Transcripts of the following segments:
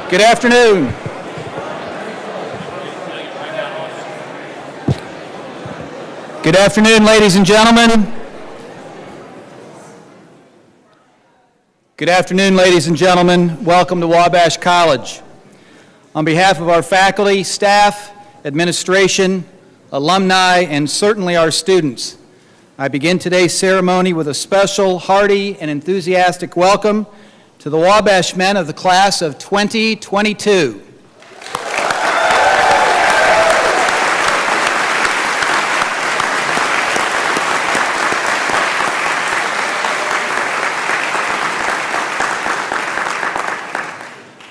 Good afternoon. Good afternoon, ladies and gentlemen. Good afternoon, ladies and gentlemen. Welcome to Wabash College. On behalf of our faculty, staff, administration, alumni, and certainly our students, I begin today's ceremony with a special, hearty, and enthusiastic welcome to the Wabash men of the class of 2022.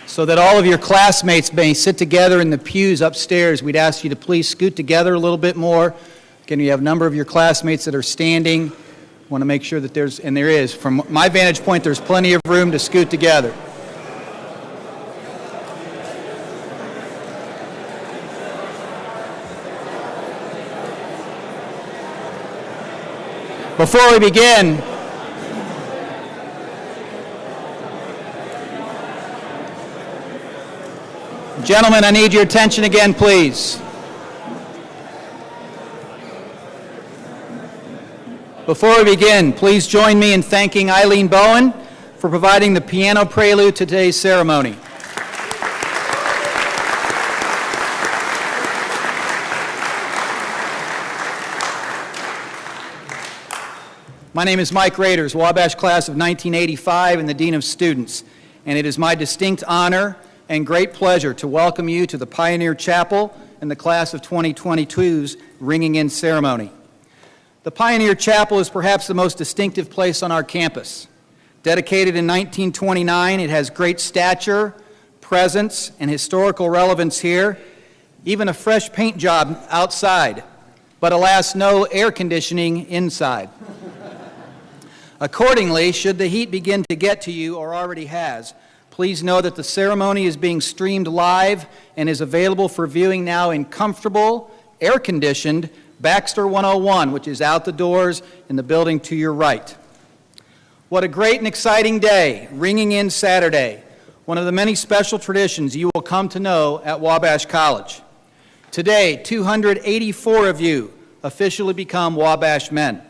So that all of your classmates may sit together in the pews upstairs, we'd ask you to please scoot together a little bit more. Again, you have a number of your classmates that are standing. Want to make sure that there is, from my vantage point, there's plenty of room to scoot together. Before we begin, gentlemen, I need your attention again, please. Before we begin, please join me in thanking Eileen Bowen for providing the piano prelude to today's ceremony. My name is Mike Raiders, Wabash class of 1985 and the Dean of Students, and it is my distinct honor and great pleasure to welcome you to the Pioneer Chapel and the class of 2022's ringing in ceremony. The Pioneer Chapel is perhaps the most distinctive place on our campus. Dedicated in 1929, it has great stature, presence, and historical relevance here, even a fresh paint job outside, but alas, no air conditioning inside. Accordingly, should the heat begin to get to you, or already has, please know that the ceremony is being streamed live and is available for viewing now in comfortable, air-conditioned Baxter 101, which is out the doors in the building to your right. What a great and exciting day, ringing in Saturday, one of the many special traditions you will come to know at Wabash College. Today, 284 of you officially become Wabash men.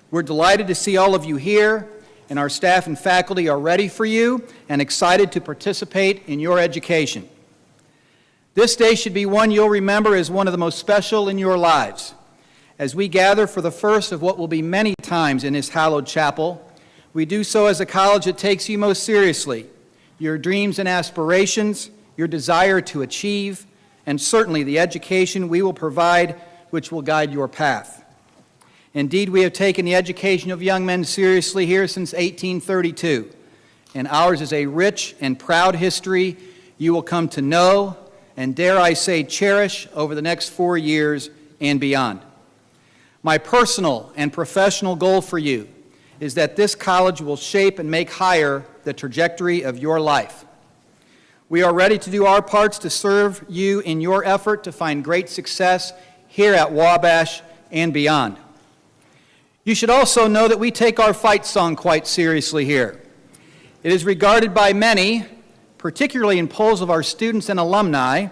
We're delighted to see all of you here, and our staff and faculty are ready for you and excited to participate in your education. This day should be one you'll remember as one of the most special in your lives. As we gather for the first of what will be many times in this hallowed chapel, we do so as a college that takes you most seriously, your dreams and aspirations, your desire to achieve, and certainly the education we will provide which will guide your path. Indeed, we have taken the education of young men seriously here since 1832, and ours is a rich and proud history you will come to know and, dare I say, cherish over the next 4 years and beyond. My personal and professional goal for you is that this college will shape and make higher the trajectory of your life. We are ready to do our parts to serve you in your effort to find great success here at Wabash and beyond. You should also know that we take our fight song quite seriously here. It is regarded by many, particularly in polls of our students and alumni,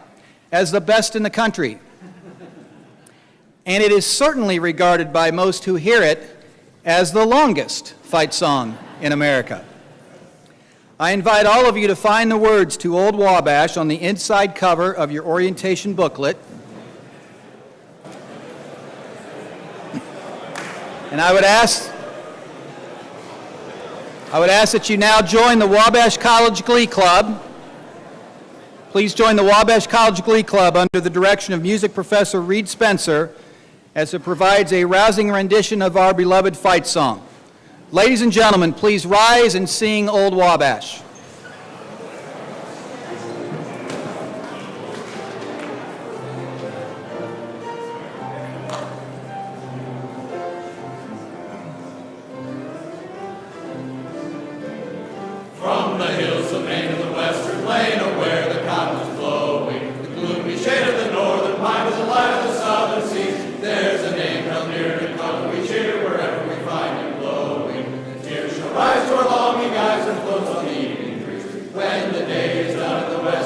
as the best in the country. And it is certainly regarded by most who hear it as the longest fight song in America. I invite all of you to find the words to Old Wabash on the inside cover of your orientation booklet. And I would ask that you now join the Wabash College Glee Club. Please join the Wabash College Glee Club under the direction of music professor Reed Spencer as it provides a rousing rendition of our beloved fight song. Ladies and gentlemen, please rise and sing Old Wabash. From the hills of Maine to the western plain, or where the cotton is blowing, the gloomy shade of the northern pine is the light of the southern seas. There's a name held near to come, we cheer wherever we find him blowing. The tears shall rise to our longing eyes and float on the evening breeze. When the day is done at the west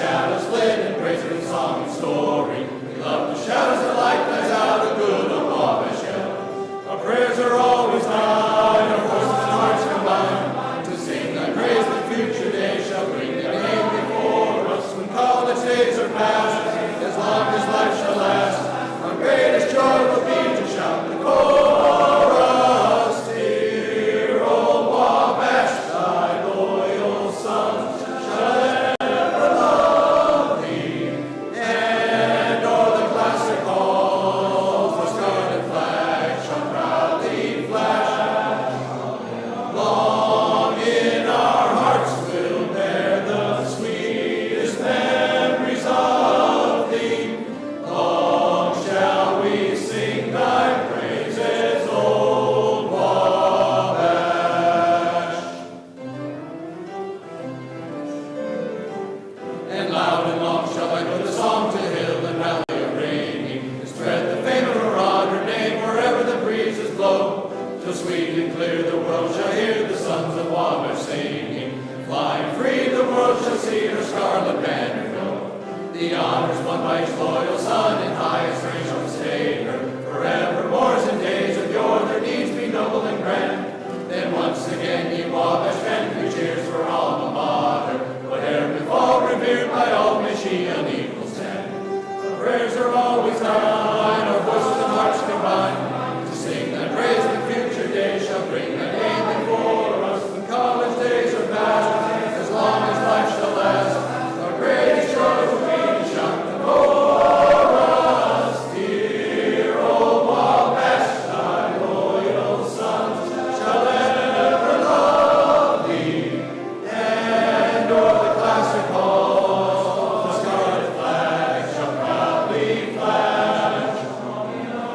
shadows flit and praise her in song and story. We love the shadows, the light dies out, a good old Wabash yell. Our prayers are always thine, our voices and hearts combine, to sing thy praise the future day shall bring the name before us. When college days are past, as long as life shall last, our greatest joy will be to shout the chorus. Dear old Wabash, thy loyal sons shall ever love thee, and o'er the classic halls the scarlet flag shall proudly flash. Long in our hearts we'll bear the sweetest memories of thee. Long shall we sing thy praises, old Wabash. And loud and long shall echo the song to hill and valley ringing, and spread the fame of her honored name wherever the breezes blow, till sweet and clear the world shall hear the sons of Wabash singing. Flying free the world shall see her scarlet banner go. The honors won by each loyal son in highest rank shall sustain her forevermore, as in days of yore their deeds be noble and grand. Then once again ye Wabash men, three cheers for alma mater. Whate'er befall, revered by all, may she unequal stand. Our prayers are always thine, our voices and hearts combine, to sing thy praise the future day shall bring thy name before us. When college days are past, as long as life shall last, our greatest joy will be to shout the chorus. Dear old Wabash, thy loyal sons shall ever love thee, and o'er the classic halls the scarlet flag shall proudly flash.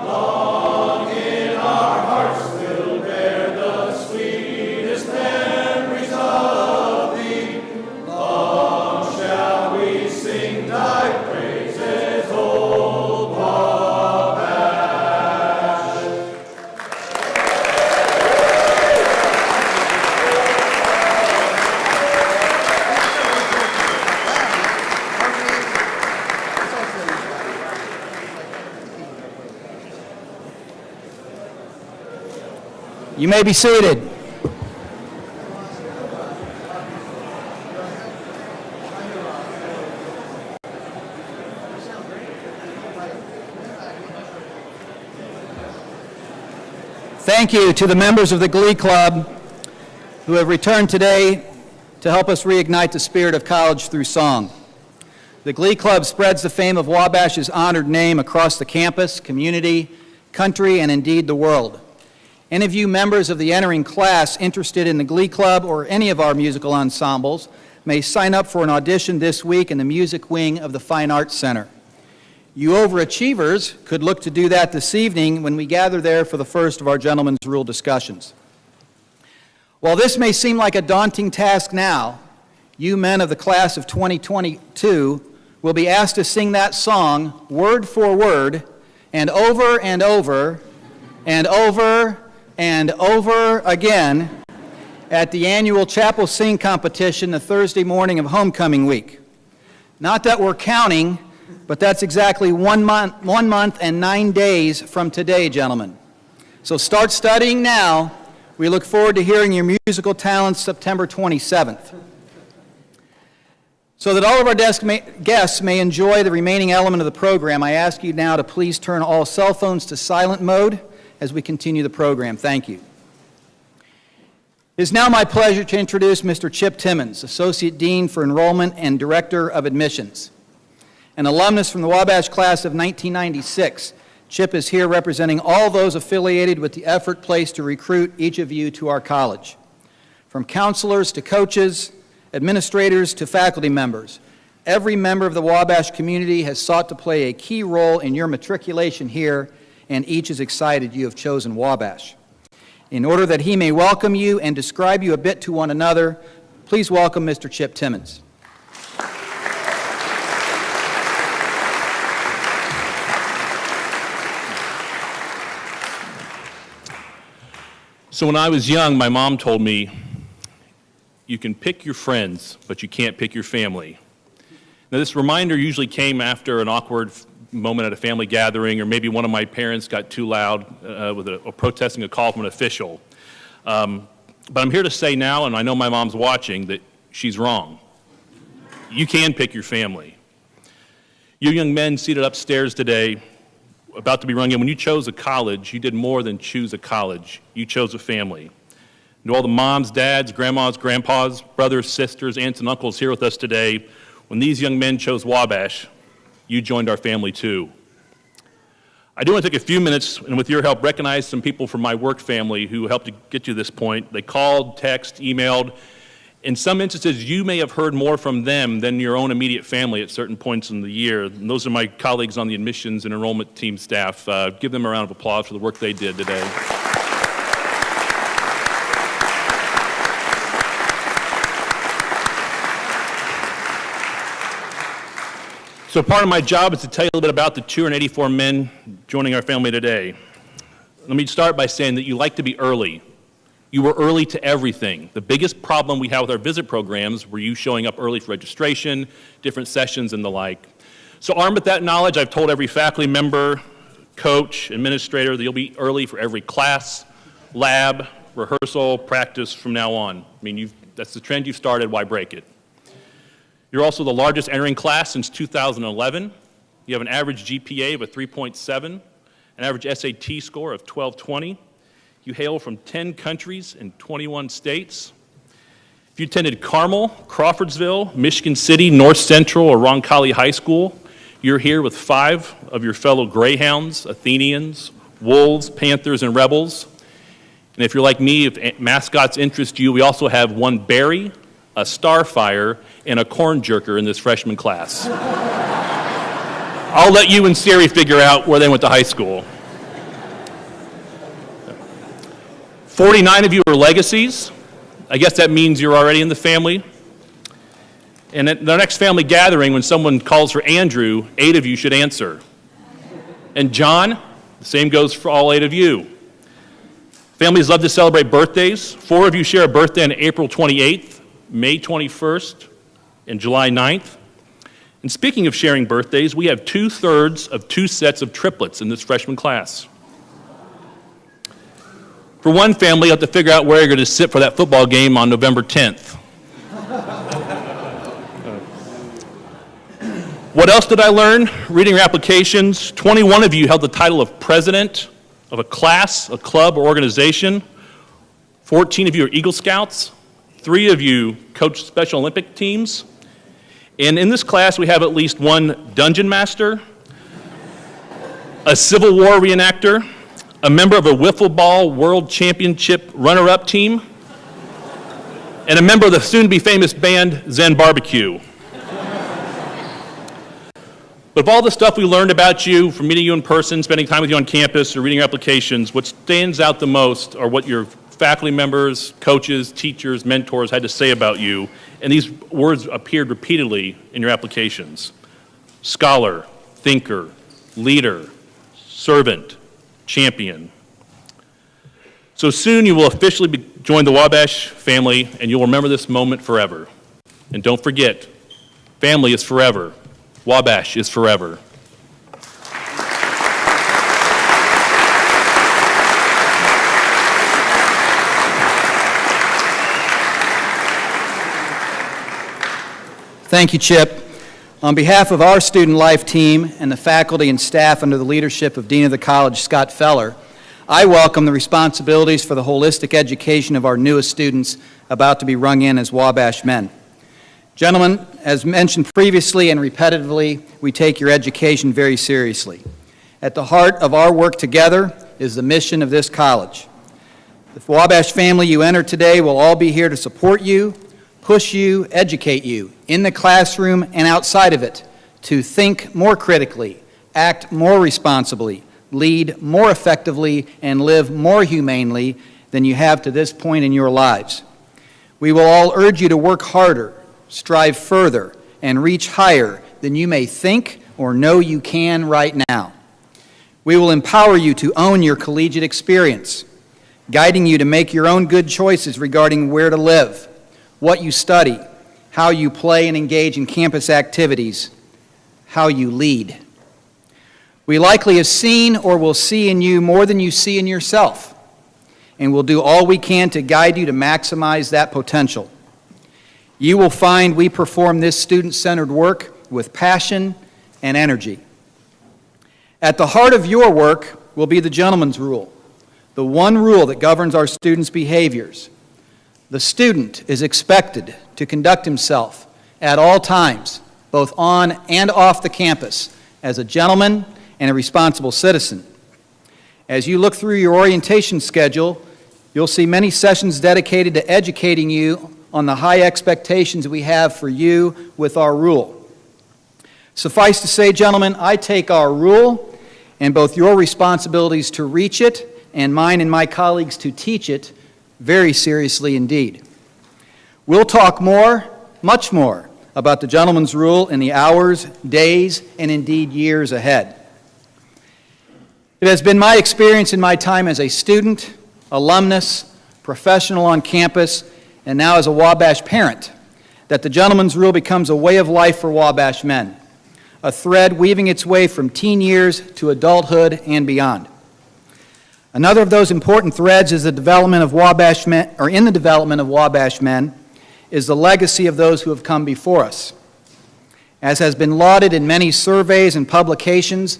Long in our hearts we'll bear the sweetest memories of thee. Long shall we sing thy praises, old Wabash. You may be seated. Thank you to the members of the Glee Club who have returned today to help us reignite the spirit of college through song. The Glee Club spreads the fame of Wabash's honored name across the campus, community, country, and indeed the world. Any of you members of the entering class interested in the Glee Club or any of our musical ensembles may sign up for an audition this week in the music wing of the Fine Arts Center. You overachievers could look to do that this evening when we gather there for the first of our Gentlemen's Rule discussions. While this may seem like a daunting task now, you men of the class of 2022 will be asked to sing that song word for word and over and over and over and over again at the annual chapel sing competition the Thursday morning of homecoming week. Not that we're counting, but that's exactly 1 month and 9 days from today, gentlemen. So start studying now. We look forward to hearing your musical talents September 27th. So that all of our guests may enjoy the remaining element of the program, I ask you now to please turn all cell phones to silent mode as we continue the program. Thank you. It is now my pleasure to introduce Mr. Chip Timmons, Associate Dean for Enrollment and Director of Admissions. An alumnus from the Wabash class of 1996, Chip is here representing all those affiliated with the effort placed to recruit each of you to our college. From counselors to coaches, administrators to faculty members, every member of the Wabash community has sought to play a key role in your matriculation here, and each is excited you have chosen Wabash. In order that he may welcome you and describe you a bit to one another, please welcome Mr. Chip Timmons. So when I was young, my mom told me, you can pick your friends, but you can't pick your family. And Now, this reminder usually came after an awkward moment at a family gathering, or maybe one of my parents got too loud or protesting a call from an official. But I'm here to say now, and I know my mom's watching, that she's wrong. You can pick your family. You young men seated upstairs today, about to be rung in, when you chose a college, you did more than choose a college. You chose a family. And to all the moms, dads, grandmas, grandpas, brothers, sisters, aunts, and uncles here with us today, when these young men chose Wabash, you joined our family too. I do want to take a few minutes, and with your help, recognize some people from my work family who helped to get you to this point. They called, texted, emailed. In some instances, you may have heard more from them than your own immediate family at certain points in the year. And those are my colleagues on the admissions and enrollment team staff. Give them a round of applause for the work they did today. So part of my job is to tell you a little bit about the 284 men joining our family today. Let me start by saying that you like to be early. You were early to everything. The biggest problem we have with our visit programs were you showing up early for registration, different sessions, and the like. So armed with that knowledge, I've told every faculty member, coach, administrator that you'll be early for every class, lab, rehearsal, practice from now on. I mean, that's the trend you've started, why break it? You're also the largest entering class since 2011. You have an average GPA of a 3.7, an average SAT score of 1220. You hail from 10 countries and 21 states. If you attended Carmel, Crawfordsville, Michigan City, North Central, or Roncalli High School, you're here with 5 of your fellow Greyhounds, Athenians, Wolves, Panthers, and Rebels. And if you're like me, if mascots interest you, we also have one Berry, a Starfire, and a Corn Jerker in this freshman class. I'll let you and Siri figure out where they went to high school. 49 of you are legacies. I guess that means you're already in the family. And at the next family gathering, when someone calls for Andrew, 8 of you should answer. And John, the same goes for all 8 of you. Families love to celebrate birthdays. 4 of you share a birthday on April 28th, May 21st, and July 9th. And speaking of sharing birthdays, we have 2/3 of 2 sets of triplets in this freshman class. For one family, you have to figure out where you're going to sit for that football game on November 10th. What else did I learn? Reading your applications, 21 of you held the title of president of a class, a club, or organization. 14 of you are Eagle Scouts. 3 of you coach Special Olympic teams. And in this class, we have at least one dungeon master, a Civil War reenactor, a member of a wiffle ball world championship runner-up team, and a member of the soon-to-be famous band Zen Barbecue. But of all the stuff we learned about you from meeting you in person, spending time with you on campus, or reading your applications, what stands out the most are what your faculty members, coaches, teachers, mentors had to say about you, and these words appeared repeatedly in your applications. Scholar, thinker, leader, servant, champion. So soon you will officially join the Wabash family, and you'll remember this moment forever. And don't forget, family is forever. Wabash is forever. Thank you, Chip. On behalf of our student life team and the faculty and staff under the leadership of Dean of the College, Scott Feller, I welcome the responsibilities for the holistic education of our newest students about to be rung in as Wabash men. Gentlemen, as mentioned previously and repetitively, we take your education very seriously. At the heart of our work together is the mission of this college. The Wabash family you enter today will all be here to support you, push you, educate you, in the classroom and outside of it, to think more critically, act more responsibly, lead more effectively, and live more humanely than you have to this point in your lives. We will all urge you to work harder, strive further, and reach higher than you may think or know you can right now. We will empower you to own your collegiate experience, guiding you to make your own good choices regarding where to live, what you study, how you play and engage in campus activities, how you lead. We likely have seen or will see in you more than you see in yourself, and we'll do all we can to guide you to maximize that potential. You will find we perform this student-centered work with passion and energy. At the heart of your work will be the gentleman's rule, the one rule that governs our students' behaviors. The student is expected to conduct himself at all times, both on and off the campus, as a gentleman and a responsible citizen. As you look through your orientation schedule, you'll see many sessions dedicated to educating you on the high expectations we have for you with our rule. Suffice to say, gentlemen, I take our rule and both your responsibilities to reach it and mine and my colleagues to teach it very seriously indeed. We'll talk more, much more, about the gentleman's rule in the hours, days, and indeed years ahead. It has been my experience in my time as a student, alumnus, professional on campus, and now as a Wabash parent, that the gentleman's rule becomes a way of life for Wabash men, a thread weaving its way from teen years to adulthood and beyond. Another of those important threads is the development of Wabash men, or in the development of Wabash men, is the legacy of those who have come before us. As has been lauded in many surveys and publications,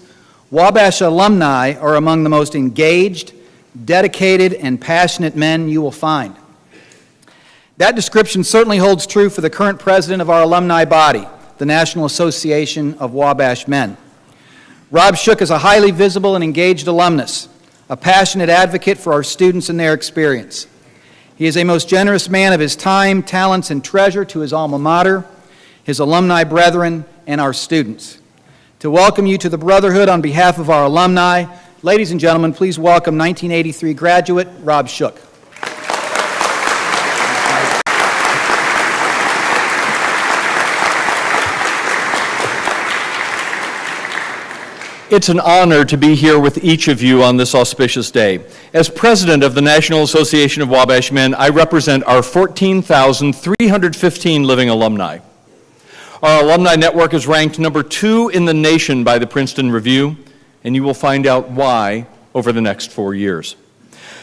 Wabash alumni are among the most engaged, dedicated, and passionate men you will find. That description certainly holds true for the current president of our alumni body, the National Association of Wabash Men. Rob Shook is a highly visible and engaged alumnus, a passionate advocate for our students and their experience. He is a most generous man of his time, talents, and treasure to his alma mater, his alumni brethren, and our students. To welcome you to the Brotherhood on behalf of our alumni, ladies and gentlemen, please welcome 1983 graduate Rob Shook. It's an honor to be here with each of you on this auspicious day. As president of the National Association of Wabash Men, I represent our 14,315 living alumni. Our alumni network is ranked number 2 in the nation by the Princeton Review, and you will find out why over the next 4 years.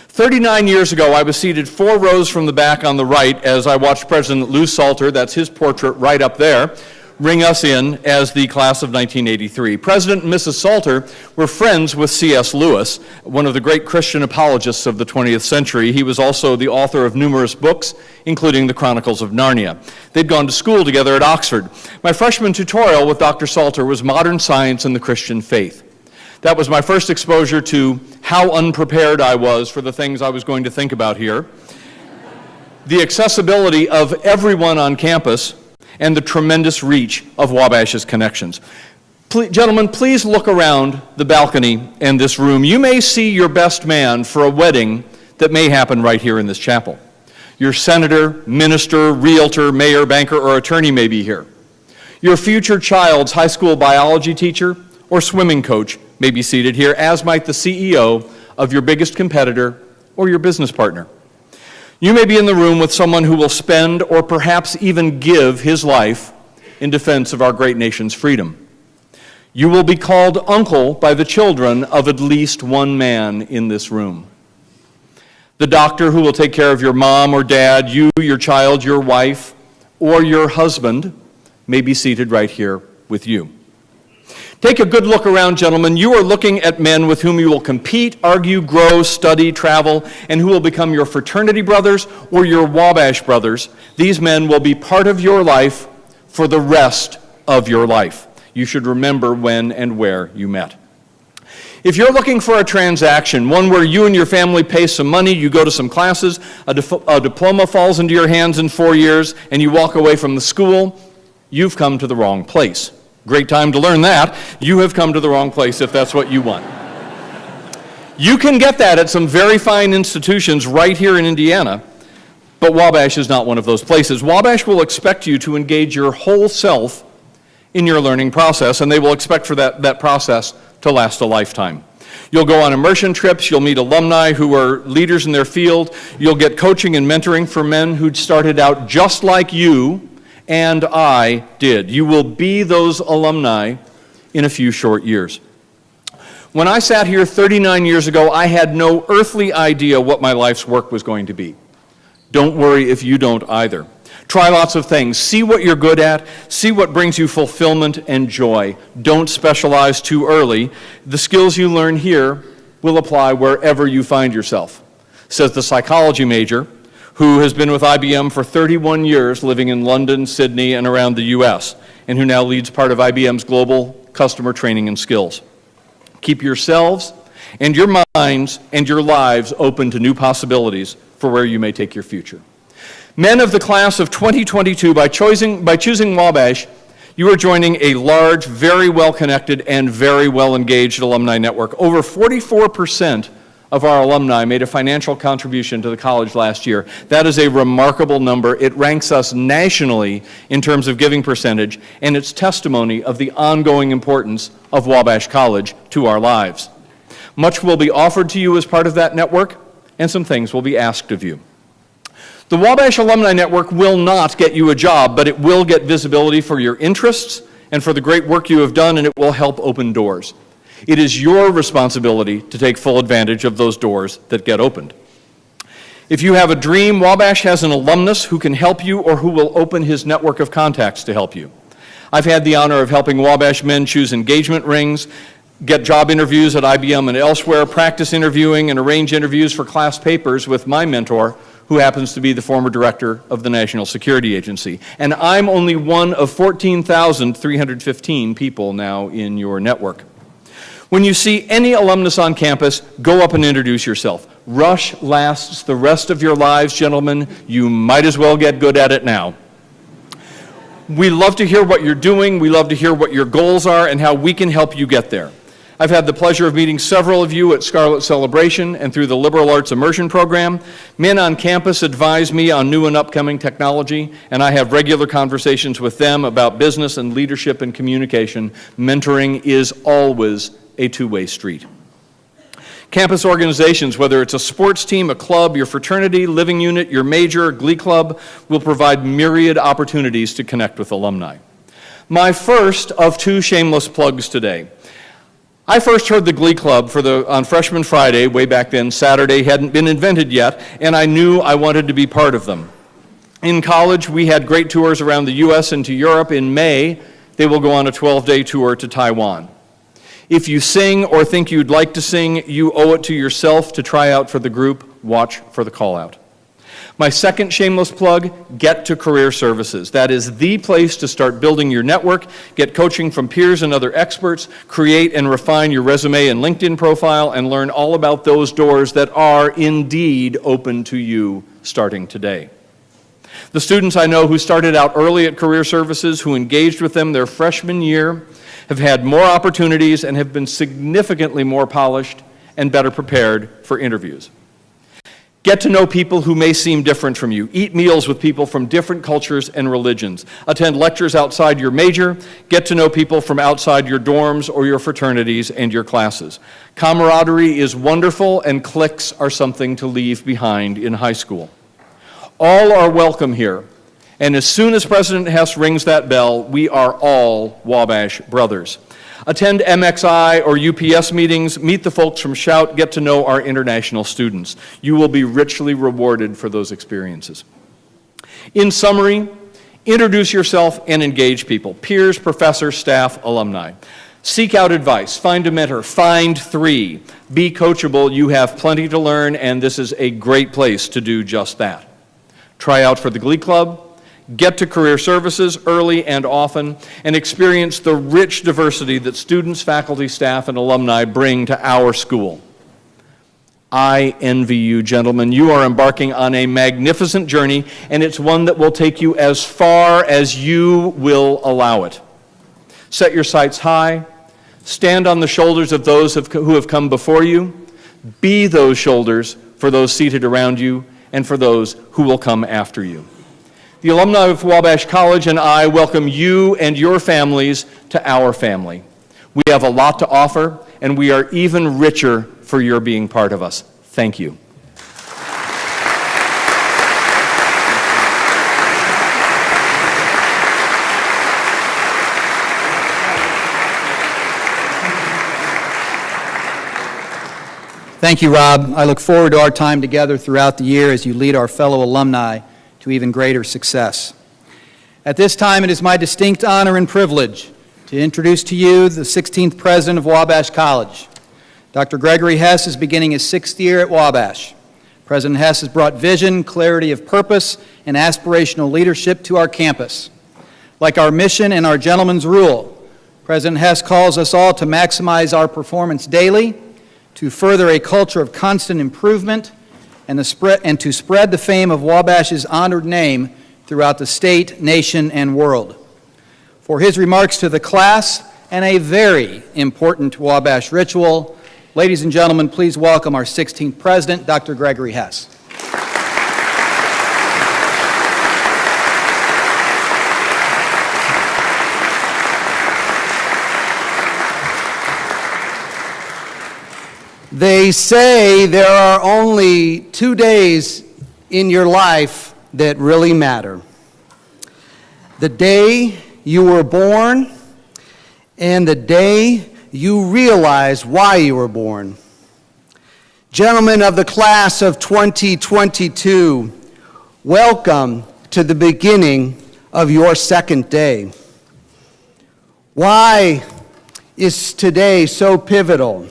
39 years ago, I was seated 4 rows from the back on the right as I watched President Lou Salter, that's his portrait right up there, ring us in as the class of 1983. President and Mrs. Salter were friends with C.S. Lewis, one of the great Christian apologists of the 20th century. He was also the author of numerous books, including the Chronicles of Narnia. They'd gone to school together at Oxford. My freshman tutorial with Dr. Salter was Modern Science and the Christian Faith. That was my first exposure to how unprepared I was for the things I was going to think about here. The accessibility of everyone on campus, and the tremendous reach of Wabash's connections. Gentlemen, please look around the balcony and this room. You may see your best man for a wedding that may happen right here in this chapel. Your senator, minister, realtor, mayor, banker, or attorney may be here. Your future child's high school biology teacher or swimming coach may be seated here, as might the CEO of your biggest competitor or your business partner. You may be in the room with someone who will spend or perhaps even give his life in defense of our great nation's freedom. You will be called uncle by the children of at least one man in this room. The doctor who will take care of your mom or dad, you, your child, your wife, or your husband may be seated right here with you. Take a good look around, gentlemen. You are looking at men with whom you will compete, argue, grow, study, travel, and who will become your fraternity brothers or your Wabash brothers. These men will be part of your life for the rest of your life. You should remember when and where you met. If you're looking for a transaction, one where you and your family pay some money, you go to some classes, a diploma falls into your hands in 4 years, and you walk away from the school, you've come to the wrong place. Great time to learn that. You have come to the wrong place if that's what you want. You can get that at some very fine institutions right here in Indiana, but Wabash is not one of those places. Wabash will expect you to engage your whole self in your learning process, and they will expect for that process to last a lifetime. You'll go on immersion trips, you'll meet alumni who are leaders in their field, you'll get coaching and mentoring for men who started out just like you and I did. You will be those alumni in a few short years. When I sat here 39 years ago, I had no earthly idea what my life's work was going to be. Don't worry if you don't either. Try lots of things. See what you're good at. See what brings you fulfillment and joy. Don't specialize too early. The skills you learn here will apply wherever you find yourself, says the psychology major who has been with IBM for 31 years, living in London, Sydney, and around the U.S., and who now leads part of IBM's global customer training and skills. Keep yourselves and your minds and your lives open to new possibilities for where you may take your future. Men of the class of 2022, by choosing Wabash, you are joining a large, very well-connected, and very well-engaged alumni network. Over 44% of our alumni made a financial contribution to the college last year. That is a remarkable number. It ranks us nationally in terms of giving percentage, and it's testimony of the ongoing importance of Wabash College to our lives. Much will be offered to you as part of that network, and some things will be asked of you. The Wabash Alumni Network will not get you a job, but it will get visibility for your interests and for the great work you have done, and it will help open doors. It is your responsibility to take full advantage of those doors that get opened. If you have a dream, Wabash has an alumnus who can help you or who will open his network of contacts to help you. I've had the honor of helping Wabash men choose engagement rings, get job interviews at IBM and elsewhere, practice interviewing, and arrange interviews for class papers with my mentor, who happens to be the former director of the National Security Agency. And I'm only one of 14,315 people now in your network. When you see any alumnus on campus, go up and introduce yourself. Rush lasts the rest of your lives, gentlemen. You might as well get good at it now. We love to hear what you're doing. We love to hear what your goals are and how we can help you get there. I've had the pleasure of meeting several of you at Scarlet Celebration and through the Liberal Arts Immersion Program. Men on campus advise me on new and upcoming technology, and I have regular conversations with them about business and leadership and communication. Mentoring is always a two-way street. Campus organizations, whether it's a sports team, a club, your fraternity, living unit, your major, glee club, will provide myriad opportunities to connect with alumni. My first of two shameless plugs today. I first heard the Glee Club on Freshman Friday, way back then. Saturday hadn't been invented yet, and I knew I wanted to be part of them. In college, we had great tours around the U.S. and to Europe. In May, they will go on a 12-day tour to Taiwan. If you sing or think you'd like to sing, you owe it to yourself to try out for the group. Watch for the call-out. My second shameless plug, get to Career Services. That is the place to start building your network, get coaching from peers and other experts, create and refine your resume and LinkedIn profile, and learn all about those doors that are indeed open to you starting today. The students I know who started out early at Career Services, who engaged with them their freshman year, have had more opportunities and have been significantly more polished and better prepared for interviews. Get to know people who may seem different from you. Eat meals with people from different cultures and religions. Attend lectures outside your major. Get to know people from outside your dorms or your fraternities and your classes. Camaraderie is wonderful, and cliques are something to leave behind in high school. All are welcome here. And as soon as President Hess rings that bell, we are all Wabash brothers. Attend MXI or UPS meetings, meet the folks from Shout, get to know our international students. You will be richly rewarded for those experiences. In summary, introduce yourself and engage people, peers, professors, staff, alumni. Seek out advice, find a mentor, find three. Be coachable, you have plenty to learn, and this is a great place to do just that. Try out for the Glee Club. Get to Career Services early and often, and experience the rich diversity that students, faculty, staff, and alumni bring to our school. I envy you, gentlemen. You are embarking on a magnificent journey, and it's one that will take you as far as you will allow it. Set your sights high. Stand on the shoulders of those who have come before you. Be those shoulders for those seated around you and for those who will come after you. The alumni of Wabash College and I welcome you and your families to our family. We have a lot to offer, and we are even richer for your being part of us. Thank you. Thank you, Rob. I look forward to our time together throughout the year as you lead our fellow alumni to even greater success. At this time, it is my distinct honor and privilege to introduce to you the 16th president of Wabash College. Dr. Gregory Hess is beginning his 6th year at Wabash. President Hess has brought vision, clarity of purpose, and aspirational leadership to our campus. Like our mission and our gentleman's rule, President Hess calls us all to maximize our performance daily, to further a culture of constant improvement, and to spread the fame of Wabash's honored name throughout the state, nation, and world. For his remarks to the class and a very important Wabash ritual, ladies and gentlemen, please welcome our 16th president, Dr. Gregory Hess. They say there are only 2 days in your life that really matter. The day you were born and the day you realize why you were born. Gentlemen of the class of 2022, welcome to the beginning of your second day. Why is today so pivotal?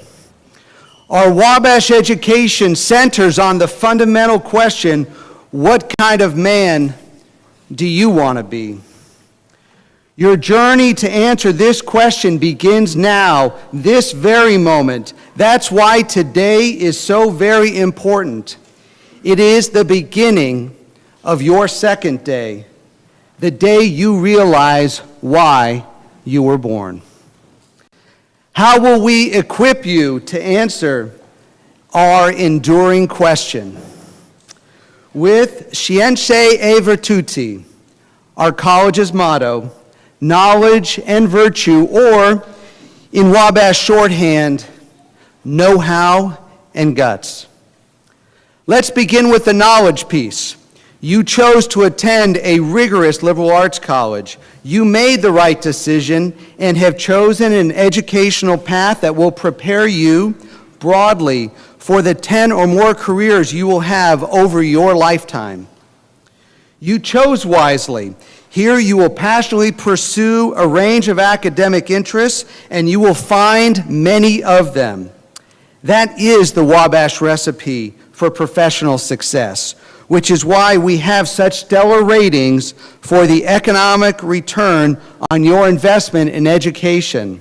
Our Wabash education centers on the fundamental question, what kind of man do you want to be? Your journey to answer this question begins now, this very moment. That's why today is so very important. It is the beginning of your second day, the day you realize why you were born. How will we equip you to answer our enduring question? With Scienze e Virtute, our college's motto, knowledge and virtue, or in Wabash shorthand, know-how and guts. Let's begin with the knowledge piece. You chose to attend a rigorous liberal arts college. You made the right decision and have chosen an educational path that will prepare you broadly for the 10 or more careers you will have over your lifetime. You chose wisely. Here you will passionately pursue a range of academic interests, and you will find many of them. That is the Wabash recipe for professional success, which is why we have such stellar ratings for the economic return on your investment in education.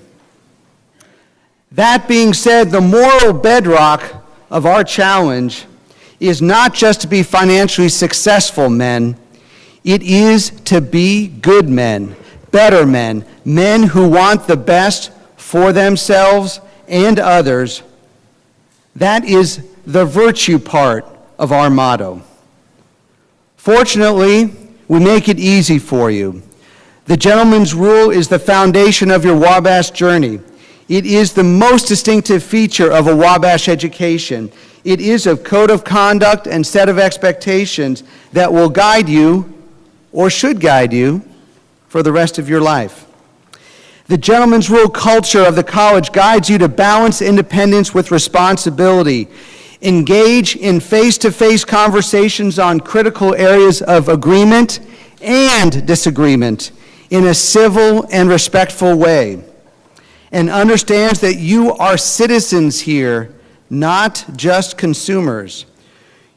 That being said, the moral bedrock of our challenge is not just to be financially successful men. It is to be good men, better men, men who want the best for themselves and others. That is the virtue part of our motto. Fortunately, we make it easy for you. The gentleman's rule is the foundation of your Wabash journey. It is the most distinctive feature of a Wabash education. It is a code of conduct and set of expectations that will guide you, or should guide you, for the rest of your life. The gentleman's rule culture of the college guides you to balance independence with responsibility. Engage in face-to-face conversations on critical areas of agreement and disagreement in a civil and respectful way, and understands that you are citizens here, not just consumers.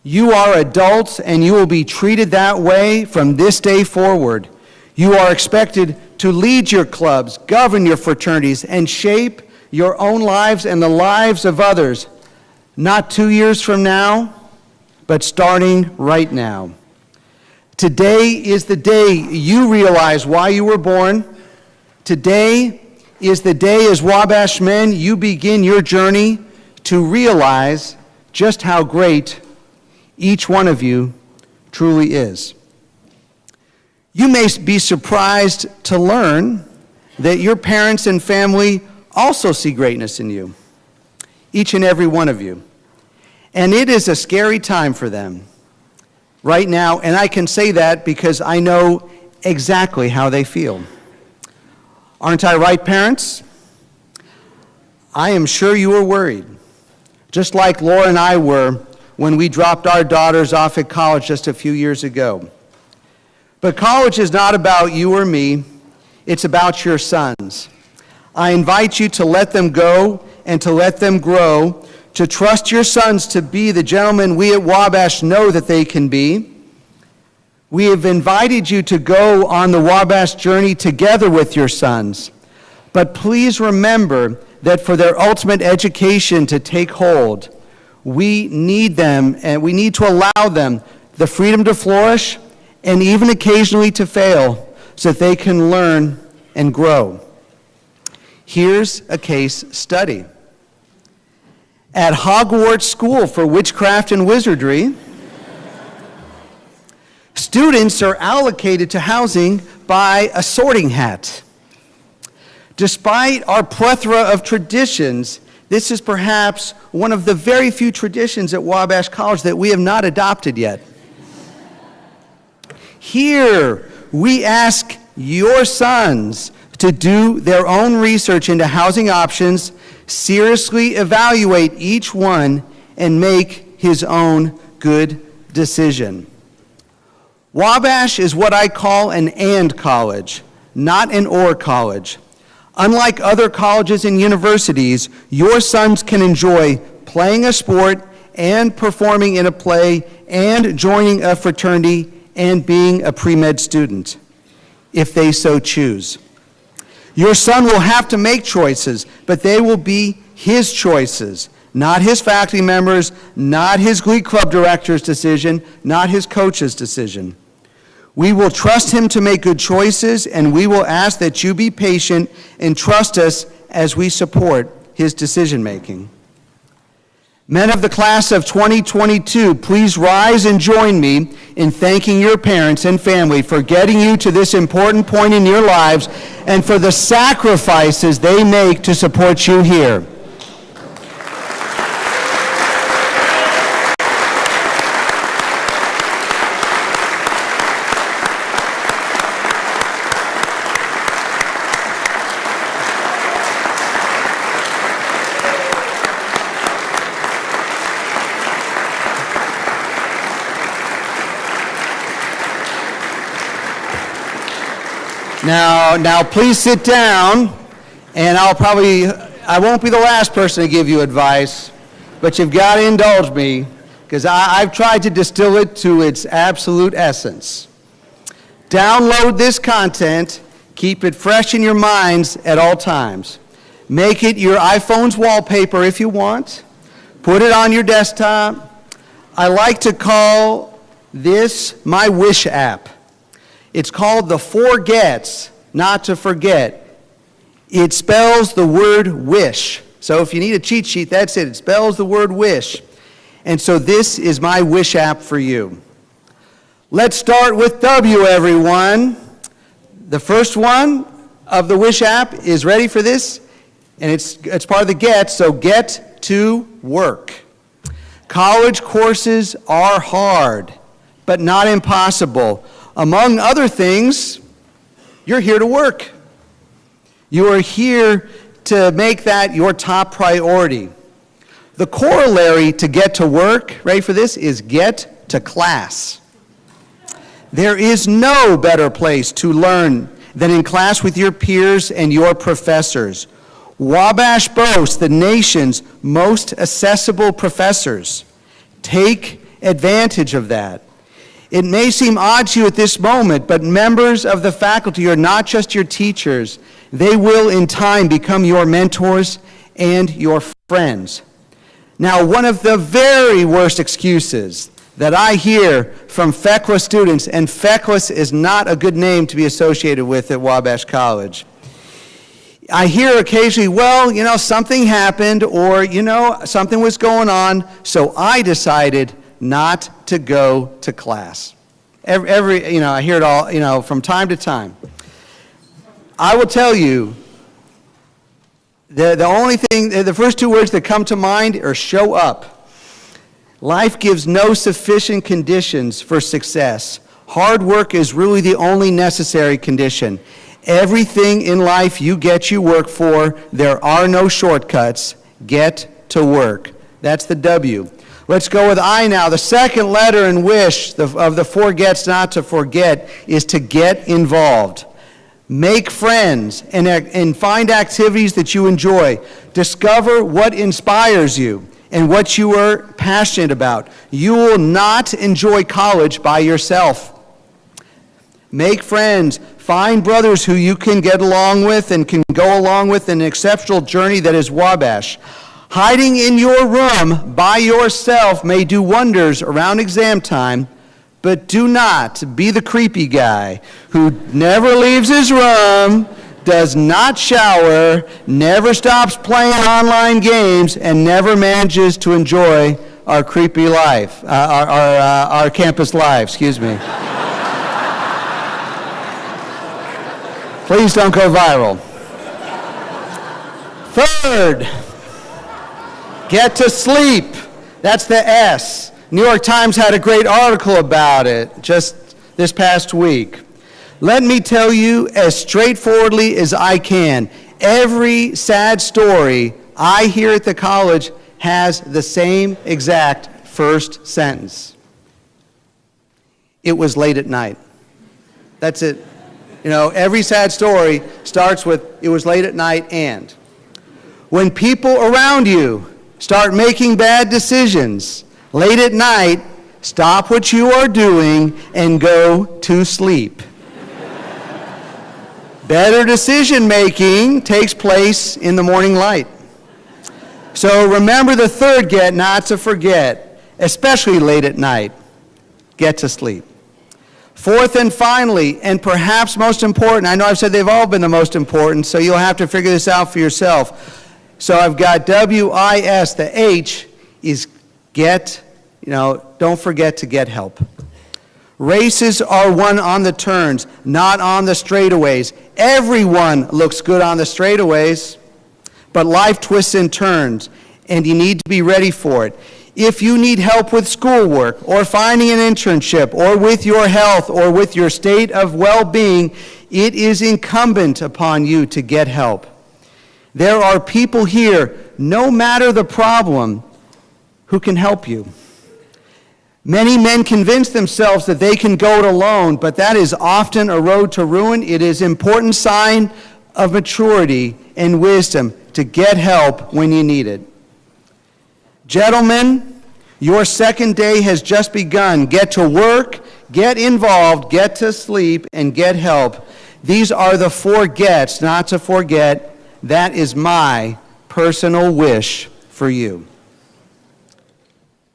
You are adults, and you will be treated that way from this day forward. You are expected to lead your clubs, govern your fraternities, and shape your own lives and the lives of others, not 2 years from now, but starting right now. Today is the day you realize why you were born. Today is the day as Wabash men you begin your journey to realize just how great each one of you truly is. You may be surprised to learn that your parents and family also see greatness in you, each and every one of you. And it is a scary time for them right now, and I can say that because I know exactly how they feel. Aren't I right, parents? I am sure you are worried. just like Laura and I were when we dropped our daughters off at college just a few years ago. But college is not about you or me, it's about your sons. I invite you to let them go and to let them grow, to trust your sons to be the gentlemen we at Wabash know that they can be. We have invited you to go on the Wabash journey together with your sons. But please remember that for their ultimate education to take hold, we need them, and we need to allow them the freedom to flourish and even occasionally to fail so that they can learn and grow. Here's a case study. At Hogwarts School for Witchcraft and Wizardry, students are allocated to housing by a sorting hat. Despite our plethora of traditions, this is perhaps one of the very few traditions at Wabash College that we have not adopted yet. Here, we ask your sons to do their own research into housing options, seriously evaluate each one, and make his own good decision. Wabash is what I call an and college, not an or college. Unlike other colleges and universities, your sons can enjoy playing a sport and performing in a play and joining a fraternity and being a pre-med student, if they so choose. Your son will have to make choices, but they will be his choices, not his faculty members, not his Glee Club director's decision, not his coach's decision. We will trust him to make good choices, and we will ask that you be patient and trust us as we support his decision-making. Men of the class of 2022, please rise and join me in thanking your parents and family for getting you to this important point in your lives and for the sacrifices they make to support you here. Now, please sit down, and I won't be the last person to give you advice, but you've got to indulge me, because I've tried to distill it to its absolute essence. Download this content, keep it fresh in your minds at all times. Make it your iPhone's wallpaper if you want. Put it on your desktop. I like to call this my Wish app. It's called the Four Gets, not to forget. It spells the word wish. So if you need a cheat sheet, that's it. It spells the word wish. And so this is my Wish app for you. Let's start with W, everyone. The first one of the Wish app is ready for this, and it's part of the Get, so get to work. College courses are hard, but not impossible. Among other things, you're here to work. You are here to make that your top priority. The corollary to get to work, ready for this, is get to class. There is no better place to learn than in class with your peers and your professors. Wabash boasts the nation's most accessible professors. Take advantage of that. It may seem odd to you at this moment, but members of the faculty are not just your teachers. They will, in time, become your mentors and your friends. Now, one of the very worst excuses that I hear from feckless students, and feckless is not a good name to be associated with at Wabash College. I hear occasionally, well, something happened, or, something was going on, so I decided not to go to class. I hear it all, from time to time. I will tell you, the first two words that come to mind are show up. Life gives no sufficient conditions for success. Hard work is really the only necessary condition. Everything in life you work for. There are no shortcuts. Get to work. That's the W. Let's go with I now. The second letter in wish of the four gets not to forget is to get involved. Make friends and find activities that you enjoy. Discover what inspires you and what you are passionate about. You will not enjoy college by yourself. Make friends. Find brothers who you can get along with and can go along with an exceptional journey that is Wabash. Hiding in your room by yourself may do wonders around exam time, but do not be the creepy guy who never leaves his room, does not shower, never stops playing online games, and never manages to enjoy our creepy life, our campus life, excuse me. Please don't go viral. Third, get to sleep. That's the S. New York Times had a great article about it just this past week. Let me tell you as straightforwardly as I can, every sad story I hear at the college has the same exact first sentence. It was late at night. That's it. You know, every sad story starts with, it was late at night and. When people around you start making bad decisions late at night, stop what you are doing and go to sleep. Better decision making takes place in the morning light. So remember the third get not to forget, especially late at night. Get to sleep. Fourth and finally, and perhaps most important, I know I've said they've all been the most important, so you'll have to figure this out for yourself. So I've got W-I-S, the H is get, don't forget to get help. Races are won on the turns, not on the straightaways. Everyone looks good on the straightaways, but life twists and turns, and you need to be ready for it. If you need help with schoolwork, or finding an internship, or with your health, or with your state of well-being, it is incumbent upon you to get help. There are people here, no matter the problem, who can help you. Many men convince themselves that they can go it alone, but that is often a road to ruin. It is an important sign of maturity and wisdom to get help when you need it. Gentlemen, your second day has just begun. Get to work, get involved, get to sleep, and get help. These are the four gets not to forget. That is my personal wish for you.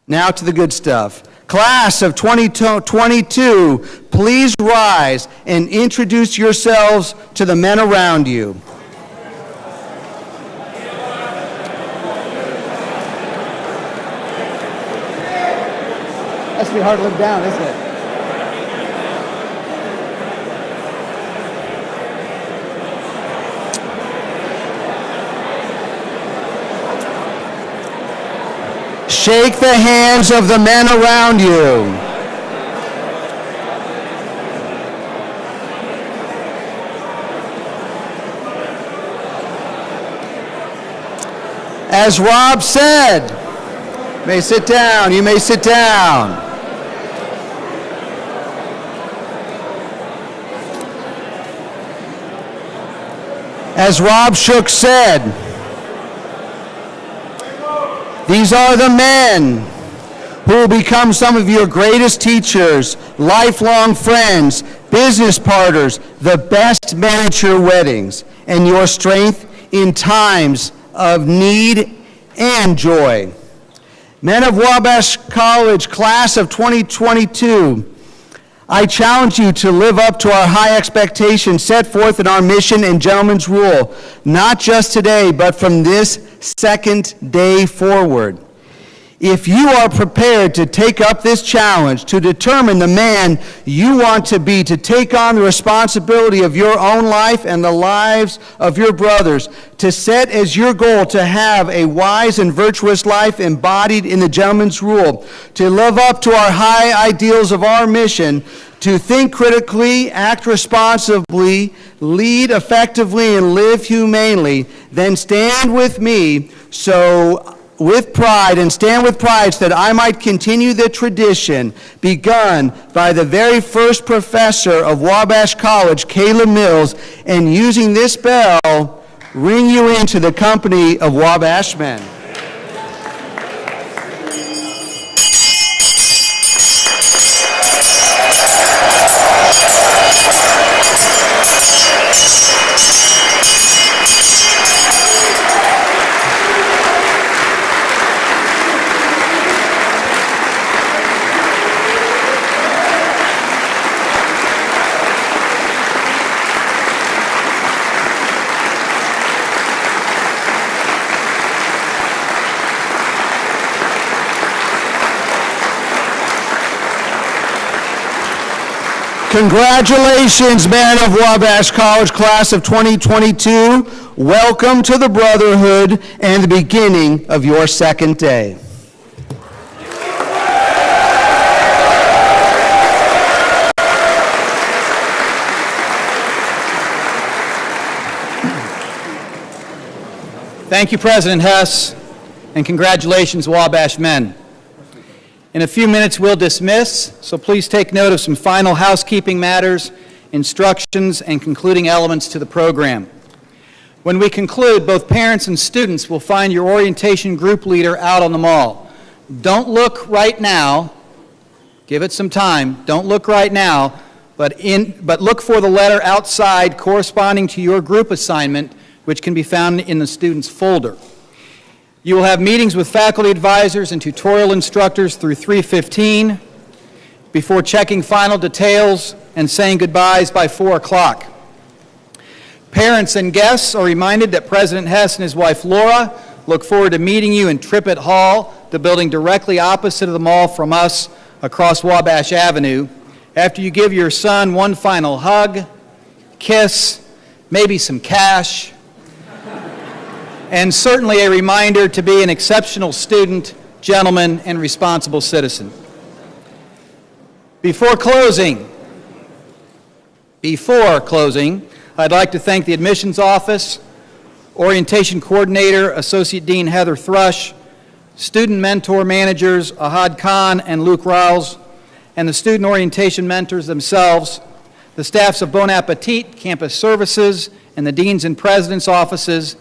Now to the good stuff. Class of 2022, please rise and introduce yourselves to the men around you. That's be hard to live down, isn't it? Shake the hands of the men around you. As Rob said, you may sit down, you may sit down. As Rob Shook said, these are the men who will become some of your greatest teachers, lifelong friends, business partners, the best men at your weddings, and your strength in times of need and joy. Men of Wabash College, class of 2022, I challenge you to live up to our high expectations set forth in our mission and gentleman's rule, not just today, but from this second day forward. If you are prepared to take up this challenge, to determine the man you want to be, to take on the responsibility of your own life and the lives of your brothers, to set as your goal to have a wise and virtuous life embodied in the gentleman's rule, to live up to our high ideals of our mission, to think critically, act responsibly, lead effectively, and live humanely, then stand with me so with pride and stand with pride so that I might continue the tradition begun by the very first professor of Wabash College, Caleb Mills, and using this bell, ring you into the company of Wabash men. Congratulations, men of Wabash College, class of 2022. Welcome to the Brotherhood and the beginning of your second day. Thank you, President Hess, and congratulations, Wabash men. In a few minutes, we'll dismiss, so please take note of some final housekeeping matters, instructions, and concluding elements to the program. When we conclude, both parents and students will find your orientation group leader out on the mall. Don't look right now. Give it some time. Don't look right now, but look for the letter outside corresponding to your group assignment, which can be found in the student's folder. You will have meetings with faculty advisors and tutorial instructors through 3:15 before checking final details and saying goodbyes by 4 o'clock. Parents and guests are reminded that President Hess and his wife Laura look forward to meeting you in Trippett Hall, the building directly opposite of the mall from us across Wabash Avenue, after you give your son one final hug, kiss, maybe some cash, and certainly a reminder to be an exceptional student, gentleman, and responsible citizen. Before closing, I'd like to thank the admissions office, orientation coordinator, Associate Dean Heather Thrush, student mentor managers Ahad Khan and Luke Riles, and the student orientation mentors themselves, the staffs of Bon Appetit, Campus Services, and the deans and president's offices,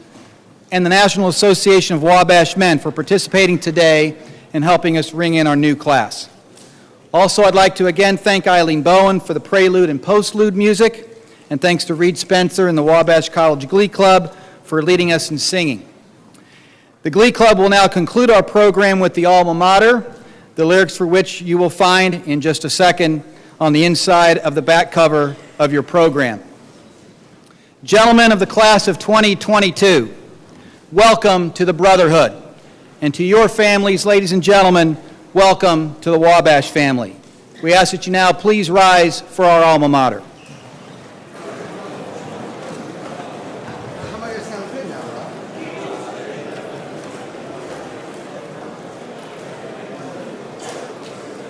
and the National Association of Wabash Men for participating today and helping us ring in our new class. Also, I'd like to again thank Eileen Bowen for the prelude and postlude music, and thanks to Reed Spencer and the Wabash College Glee Club for leading us in singing. The Glee Club will now conclude our program with the alma mater, the lyrics for which you will find in just a second on the inside of the back cover of your program. Gentlemen of the class of 2022, welcome to the Brotherhood. And to your families, ladies and gentlemen, welcome to the Wabash family. We ask that you now please rise for our alma mater.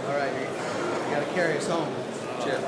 All right, you got to carry us home, Chip.